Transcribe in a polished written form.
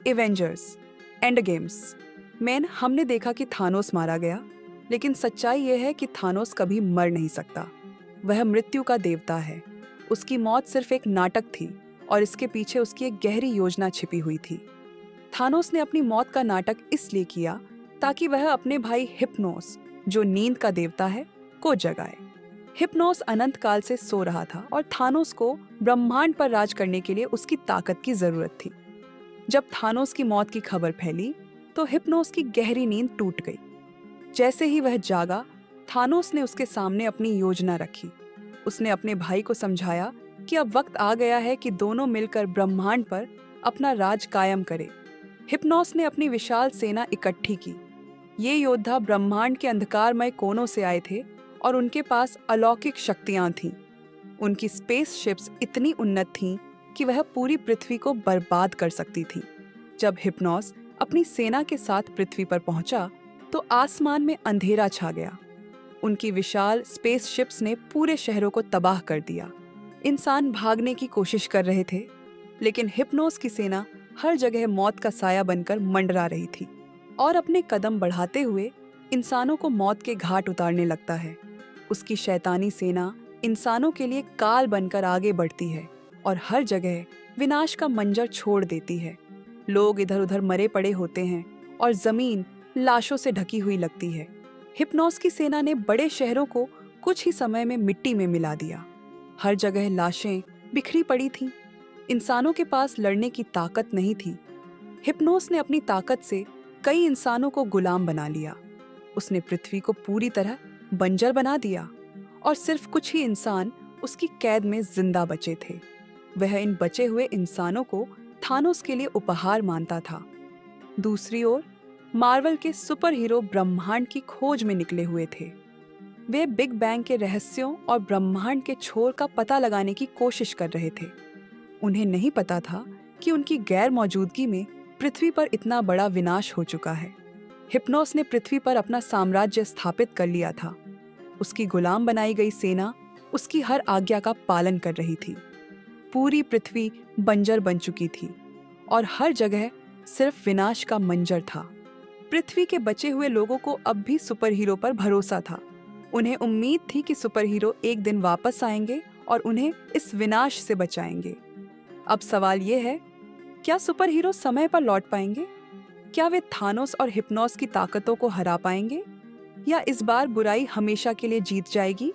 Avengers end games में हमने देखा कि थानोस मारा गया, लेकिन सच्चाई यह है कि थानोस कभी मर नहीं सकता। वह मृत्यु का देवता है। उसकी मौत सिर्फ एक नाटक थी और इसके पीछे उसकी एक गहरी योजना छिपी हुई थी। थानोस ने अपनी मौत का नाटक इसलिए किया ताकि वह अपने भाई हिप्नोस, जो नींद का देवता है, को जगाए। हिप्नोस अनंत काल से सो रहा था और थानोस को ब्रह्मांड पर राज करने के लिए उसकी ताकत की जरूरत थी। जब थानोस की मौत की खबर फैली तो हिप्नोस की गहरी नींद टूट गई। जैसे ही वह जागा, थानोस ने उसके सामने अपनी योजना रखी। उसने अपने भाई को समझाया कि अब वक्त आ गया है कि दोनों मिलकर ब्रह्मांड पर अपना राज कायम करें। हिप्नोस ने अपनी विशाल सेना इकट्ठी की। ये योद्धा ब्रह्मांड के अंधकारमय कोनों से आए थे और उनके पास अलौकिक शक्तियां थीं। उनकी स्पेस शिप्स इतनी उन्नत थीं कि वह पूरी पृथ्वी को बर्बाद कर सकती थीं। जब हिप्नोस अपनी सेना के साथ पृथ्वी पर पहुंचा तो आसमान में अंधेरा छा गया। उनकी विशाल स्पेस शिप्स ने पूरे शहरों को तबाह कर दिया। इंसान भागने की कोशिश कर रहे थे, लेकिन हिप्नोस की सेना हर जगह मौत का साया बनकर मंडरा रही थी और अपने कदम बढ़ाते हुए इंसानों को मौत के घाट उतारने लगता है। उसकी शैतानी सेना इंसानों के लिए काल बनकर आगे बढ़ती है और हर जगह विनाश का मंजर छोड़ देती है। लोग इधर उधर मरे पड़े होते हैं और जमीन लाशों से ढकी हुई लगती है। हिप्नोस की सेना ने बड़े शहरों को कुछ ही समय में मिट्टी में मिला दिया। हर जगह लाशें बिखरी पड़ी थीं। इंसानों के पास लड़ने की ताकत नहीं थी। हिप्नोस ने अपनी ताकत से कई इंसानों को गुलाम बना लिया। उसने पृथ्वी को पूरी तरह बंजर बना दिया और सिर्फ कुछ ही इंसान उसकी कैद में जिंदा बचे थे। वह इन बचे हुए इंसानों को थानोस के लिए उपहार मानता था। दूसरी ओर मार्वल के सुपर हीरो ब्रह्मांड की खोज में निकले हुए थे। वे बिग बैंग के रहस्यों और ब्रह्मांड के छोर का पता लगाने की कोशिश कर रहे थे। उन्हें नहीं पता था कि उनकी गैर मौजूदगी में पृथ्वी पर इतना बड़ा विनाश हो चुका है। हिप्नोस ने पृथ्वी पर अपना साम्राज्य स्थापित कर लिया था। उसकी गुलाम बनाई गई सेना उसकी हर आज्ञा का पालन कर रही थी। पूरी पृथ्वी बंजर बन चुकी थी और हर जगह सिर्फ विनाश का मंजर था। पृथ्वी के बचे हुए लोगों को अब भी सुपर हीरो पर भरोसा था। उन्हें उम्मीद थी कि सुपर हीरो एक दिन वापस आएंगे और उन्हें इस विनाश से बचाएंगे। अब सवाल ये है, क्या सुपर हीरो समय पर लौट पाएंगे? क्या वे थानोस और हिप्नोस की ताकतों को हरा पाएंगे? या इस बार बुराई हमेशा के लिए जीत जाएगी?